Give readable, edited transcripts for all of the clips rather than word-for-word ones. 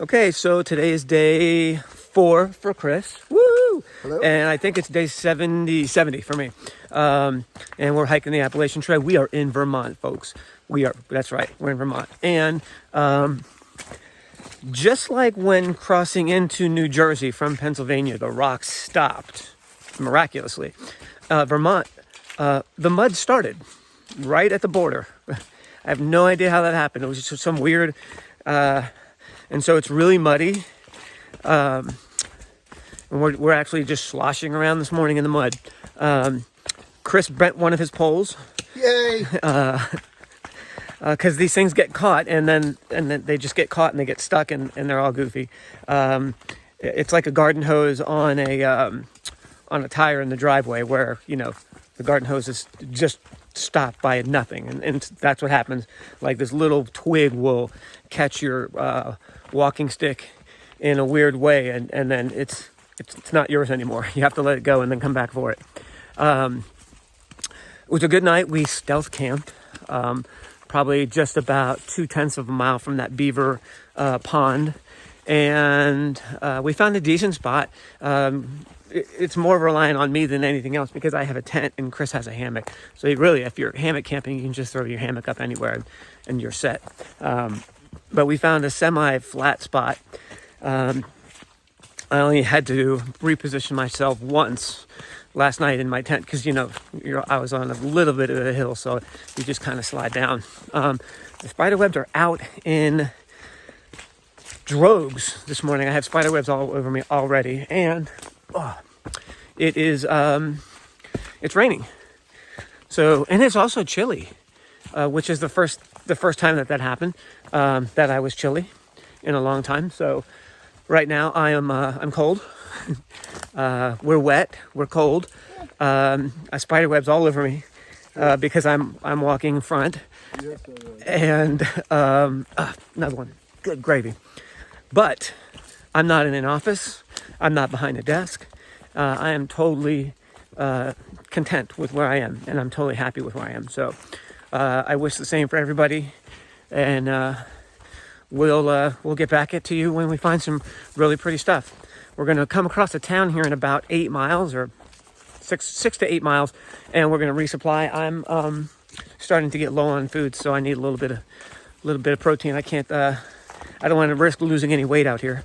Okay, so today is day 4 for Chris. Woo! Hello? And I think it's day 70 for me. And we're hiking the Appalachian Trail. We are in Vermont, folks. That's right, we're in Vermont. And just like when crossing into New Jersey from Pennsylvania, the rocks stopped miraculously. Vermont, the mud started right at the border. I have no idea how that happened. It was just some weird... and so it's really muddy. And we're actually just sloshing around this morning in the mud. Chris bent one of his poles. Yay! Because these things get caught, and then they just get caught and they get stuck, and they're all goofy. It's like a garden hose on a tire in the driveway, where the garden hose is just stopped by nothing, and that's what happens. Like this little twig will catch your walking stick in a weird way, and then it's not yours anymore. You have to let it go and then come back for it. It was a good night. We stealth camped, probably just about 0.2 of a mile from that beaver pond, and we found a decent spot. It's more reliant on me than anything else because I have a tent and Chris has a hammock. So really, if you're hammock camping, you can just throw your hammock up anywhere and you're set. But we found a semi-flat spot. I only had to reposition myself once last night in my tent because, I was on a little bit of a hill, so you just kind of slide down. The spider webs are out in droves this morning. I have spider webs all over me already, and it is it's raining. So, and it's also chilly, which is the first time that happened, that I was chilly in a long time. So right now I'm cold. We're wet, we're cold. Spider webs all over me because I'm walking in front. And another one, good gravy. But I'm not in an office. I'm not behind a desk. I am totally content with where I am, and I'm totally happy with where I am. So I wish the same for everybody, and we'll get back to you when we find some really pretty stuff. We're going to come across a town here in about 8 miles, or 6 to 8 miles, and we're going to resupply. I'm starting to get low on food, so I need a little bit of protein. I can't. I don't want to risk losing any weight out here.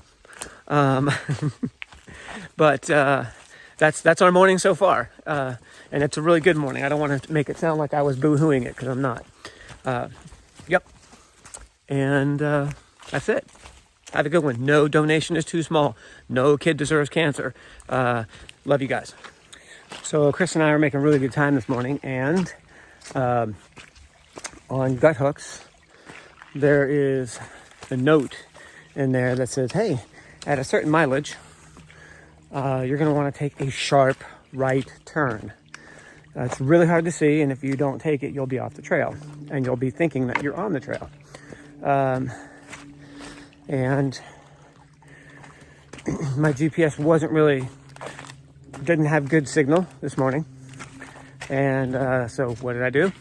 But that's our morning so far, and it's a really good morning. I don't want to make it sound like I was boo-hooing it, because I'm not. Yep. And that's it. Have a good one. No donation is too small. No kid deserves cancer. Love you guys. So Chris and I are making a really good time this morning, and on gut hooks there is a note in there that says, hey, at a certain mileage, you're going to want to take a sharp right turn. It's really hard to see, and if you don't take it, you'll be off the trail, and you'll be thinking that you're on the trail. And my GPS didn't have good signal this morning, and so what did I do?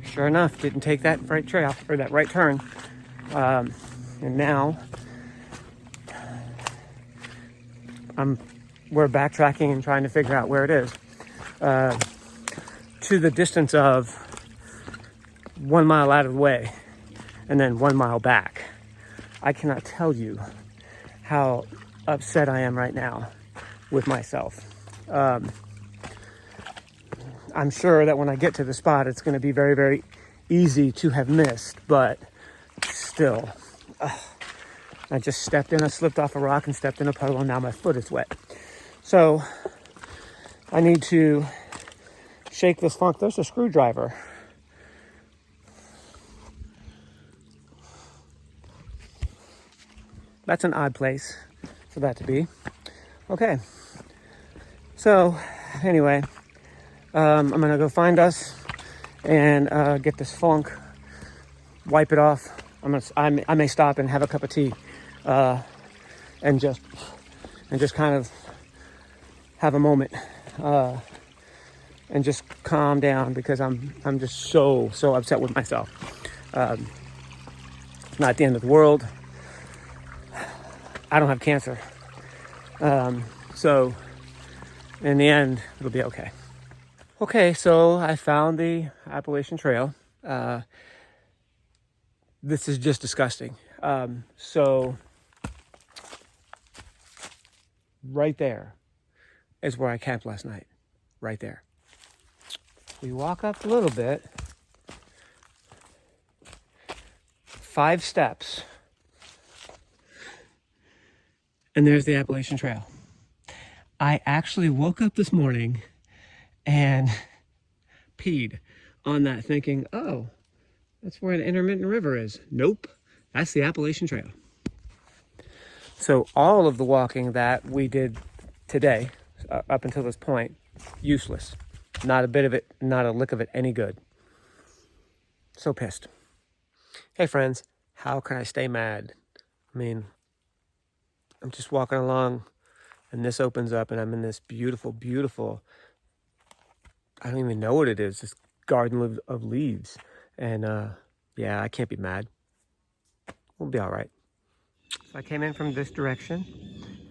Sure enough, didn't take that right trail, or that right turn, and now we're backtracking and trying to figure out where it is, to the distance of 1 mile out of the way and then 1 mile back. I cannot tell you how upset I am right now with myself. I'm sure that when I get to the spot, it's going to be very, very easy to have missed, but still, I just slipped off a rock and stepped in a puddle, and now my foot is wet. So I need to shake this funk. There's a screwdriver. That's an odd place for that to be. Okay. So anyway, I'm going to go find us and get this funk, wipe it off. I may stop and have a cup of tea, and just kind of have a moment, and just calm down, because I'm just so upset with myself. Not the end of the world. I don't have cancer. So in the end, it'll be okay. Okay, so I found the Appalachian Trail. This is just disgusting. So right there is where I camped last night. Right there. We walk up a little bit. 5 steps. And there's the Appalachian Trail. I actually woke up this morning and peed on that thinking, oh, that's where an intermittent river is. Nope, that's the Appalachian Trail. So all of the walking that we did today, up until this point, useless. Not a bit of it, not a lick of it any good. So pissed. Hey friends, how can I stay mad? I mean, I'm just walking along and this opens up and I'm in this beautiful, beautiful, I don't even know what it is, this garden of leaves. And yeah, I can't be mad. We'll be all right. So I came in from this direction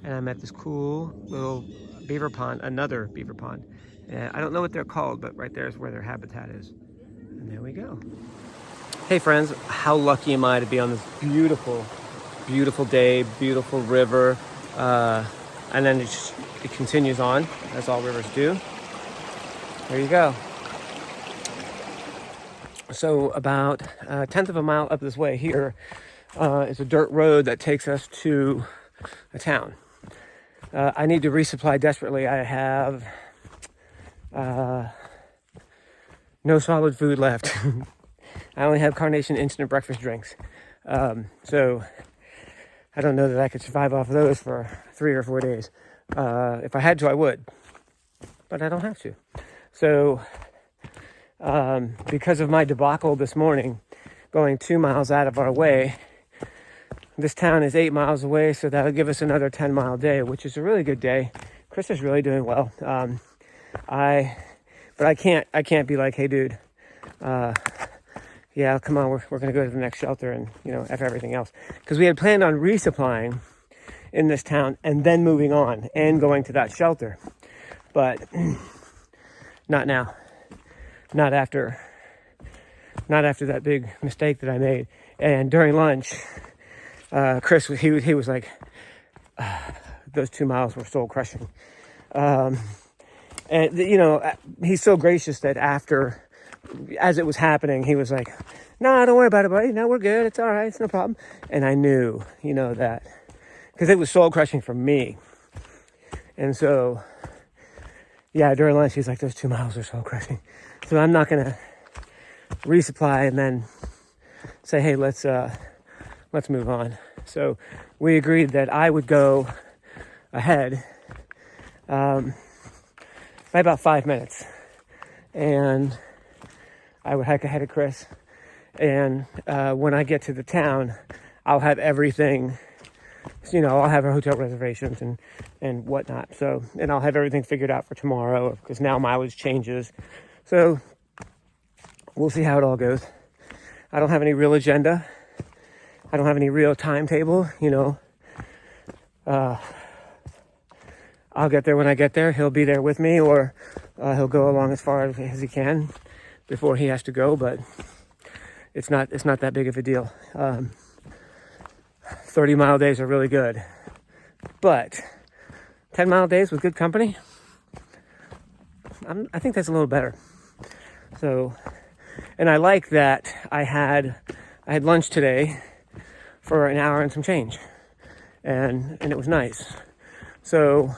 and I'm at this cool little beaver pond, another beaver pond. And I don't know what they're called, but right there is where their habitat is. And there we go. Hey friends, how lucky am I to be on this beautiful, beautiful day, beautiful river. And then it continues on, as all rivers do. There you go. So about a 1/10 of a mile up this way here is a dirt road that takes us to a town. I need to resupply desperately. I have no solid food left. I only have Carnation instant breakfast drinks. So I don't know that I could survive off of those for 3 or 4 days. If I had to, I would. But I don't have to. So because of my debacle this morning, going 2 miles out of our way, this town is 8 miles away, so that'll give us another 10-mile day, which is a really good day. Chris is really doing well. But I can't be like, hey dude, yeah, come on, we're gonna go to the next shelter and, F everything else. Because we had planned on resupplying in this town and then moving on and going to that shelter. But not now. Not after that big mistake that I made. And during lunch, Chris, he was like, those 2 miles were soul crushing. And, he's so gracious that after, as it was happening, he was like, no, don't worry about it, buddy. No, we're good. It's all right. It's no problem. And I knew, that, because it was soul crushing for me. And so, yeah, during lunch, he's like, those 2 miles are soul crushing. So I'm not going to resupply and then say, hey, let's move on. So we agreed that I would go ahead by about 5 minutes. And I would hike ahead of Chris. And when I get to the town, I'll have everything, I'll have our hotel reservations and whatnot. So, and I'll have everything figured out for tomorrow because now mileage changes. So we'll see how it all goes. I don't have any real agenda. I don't have any real timetable, I'll get there when I get there. He'll be there with me, or he'll go along as far as he can before he has to go, but it's not that big of a deal. 30-mile days are really good, but 10-mile days with good company, I think that's a little better. So, and I like that I had lunch today for an hour and some change, and it was nice. So,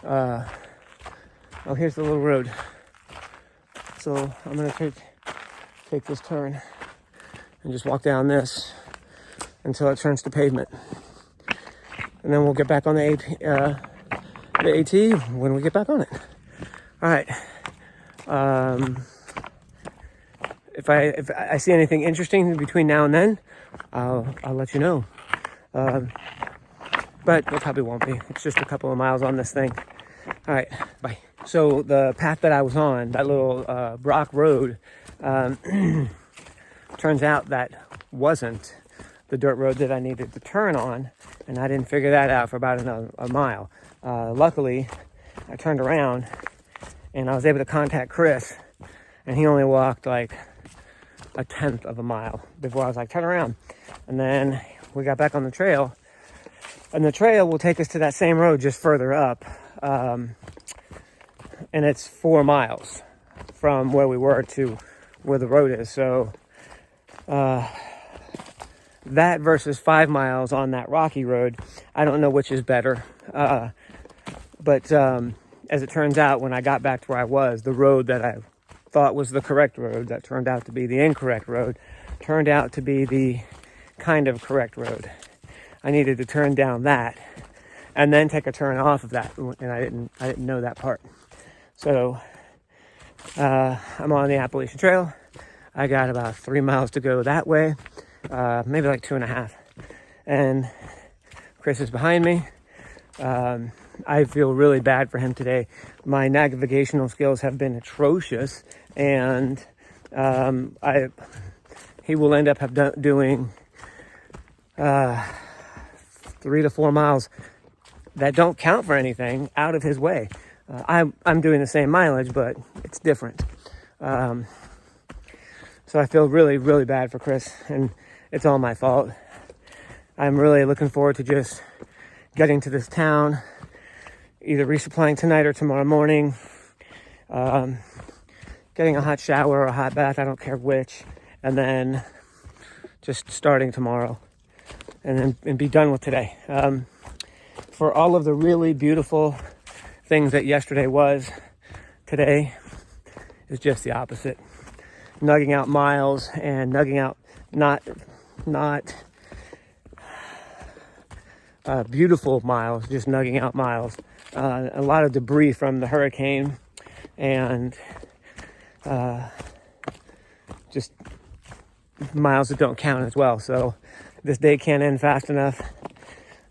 here's the little road. So I'm gonna take this turn and just walk down this until it turns to pavement, and then we'll get back on the AT when we get back on it. All right. If I see anything interesting between now and then, I'll let you know. But it probably won't be. It's just a couple of miles on this thing. All right, bye. So the path that I was on, that little Brock Road, turns out that wasn't the dirt road that I needed to turn on, and I didn't figure that out for about a mile. Luckily, I turned around and I was able to contact Chris, and he only walked like a tenth of a mile before I was like, turn around. And then we got back on the trail, and the trail will take us to that same road just further up. And it's 4 miles from where we were to where the road is. So that versus 5 miles on that rocky road, I don't know which is better. But as it turns out, when I got back to where I was, the road that I thought was the correct road, that turned out to be the incorrect road, turned out to be the kind of correct road. I needed to turn down that and then take a turn off of that, and I didn't know that part. So I'm on the Appalachian Trail. I got about 3 miles to go that way, maybe like 2.5. And Chris is behind me. I feel really bad for him today. My navigational skills have been atrocious, and he will end up doing 3 to 4 miles that don't count for anything out of his way. I'm doing the same mileage, but it's different. So I feel really, really bad for Chris, and it's all my fault. I'm really looking forward to just getting to this town, either resupplying tonight or tomorrow morning, getting a hot shower or a hot bath, I don't care which, and then just starting tomorrow and be done with today. For all of the really beautiful things that yesterday was, today is just the opposite. Nugging out miles and nugging out not beautiful miles, just nugging out miles. A lot of debris from the hurricane, and just miles that don't count as well. So this day can't end fast enough.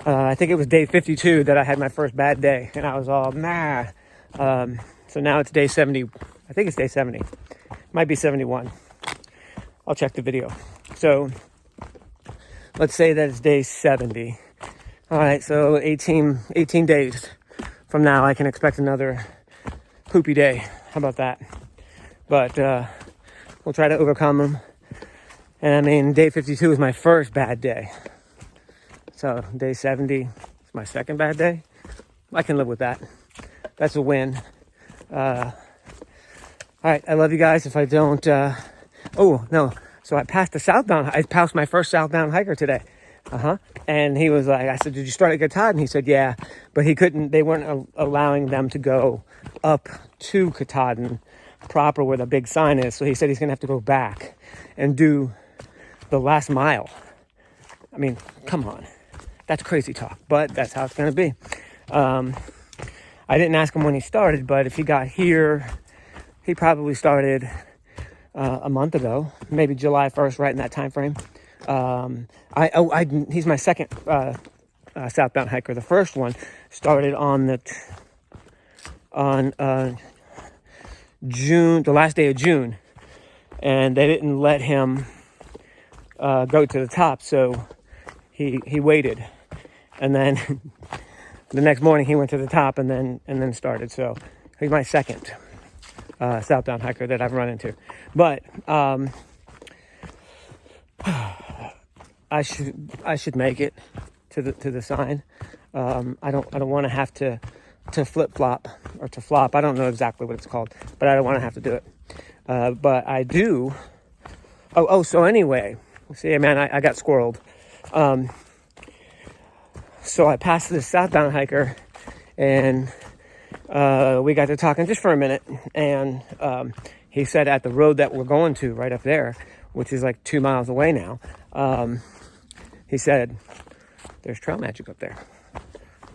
I think it was day 52 that I had my first bad day, and I was all nah. So now it's day 70. I think it's day 70. Might be 71. I'll check the video. So let's say that it's day 70. All right, so 18 days from now, I can expect another poopy day. How about that? But we'll try to overcome them. And I mean, day 52 is my first bad day. So day 70 is my second bad day. I can live with that. That's a win. All right, I love you guys. If I don't, oh no. So I passed my first southbound hiker today. And he was like, I said, did you start at Katahdin? And he said, yeah, but they weren't allowing them to go up to Katahdin proper where the big sign is. So he said he's going to have to go back and do the last mile. I mean, come on. That's crazy talk, but that's how it's going to be. I didn't ask him when he started, but if he got here, he probably started a month ago, maybe July 1st, right in that time frame. He's my second southbound hiker. The first one started on June, the last day of June, and they didn't let him go to the top, so he waited, and then the next morning he went to the top and then started. So he's my second southbound hiker that I've run into, but I should make it to the sign. I don't want to have to flip-flop or to flop. I don't know exactly what it's called, but I don't want to have to do it. But I do. So anyway, see, man, I got squirreled. So I passed this southbound hiker, and we got to talking just for a minute, and he said at the road that we're going to right up there, which is like 2 miles away now, he said, there's trail magic up there.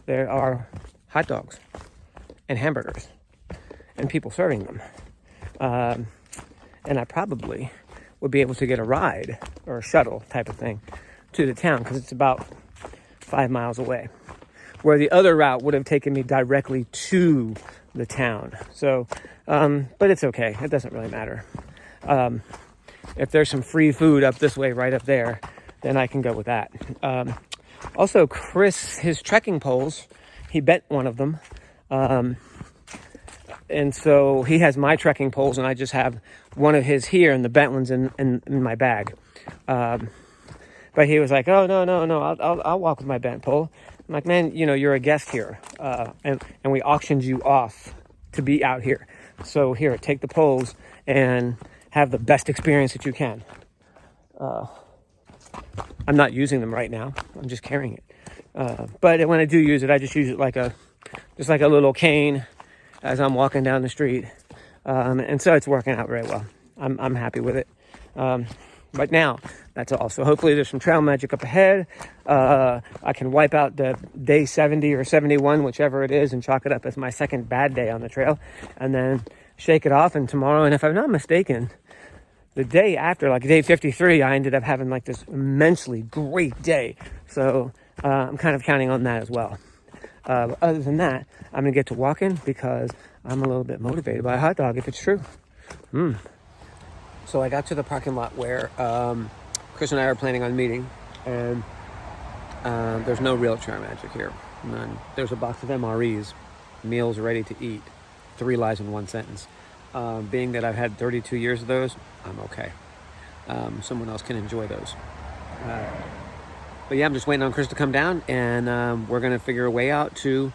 There are hot dogs and hamburgers and people serving them. And I probably would be able to get a ride or a shuttle type of thing to the town, because it's about 5 miles away, where the other route would have taken me directly to the town. So, but it's okay. It doesn't really matter. If there's some free food up this way, right up there, then I can go with that. Also, Chris, his trekking poles, he bent one of them. And so he has my trekking poles, and I just have one of his here, and the bent one's in my bag. But he was like, "Oh, no, I'll walk with my bent pole." I'm like, "Man, you're a guest here, and we auctioned you off to be out here. So here, take the poles and have the best experience that you can." I'm not using them right now. I'm just carrying it. But when I do use it, I just use it like a little cane as I'm walking down the street. And so it's working out very well. I'm happy with it. But now, that's all. So hopefully there's some trail magic up ahead. I can wipe out the day 70 or 71, whichever it is, and chalk it up as my second bad day on the trail. And then shake it off. And tomorrow, and if I'm not mistaken, the day after, like day 53, I ended up having like this immensely great day. So I'm kind of counting on that as well. Other than that, I'm going to get to walking because I'm a little bit motivated by a hot dog, if it's true. So I got to the parking lot where Chris and I are planning on meeting, and there's no real trail magic here. None. There's a box of MREs, meals ready to eat, 3 lies in 1 sentence. Being that I've had 32 years of those, I'm okay. Someone else can enjoy those. But yeah, I'm just waiting on Chris to come down, and we're going to figure a way out to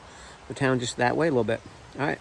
the town just that way a little bit. All right.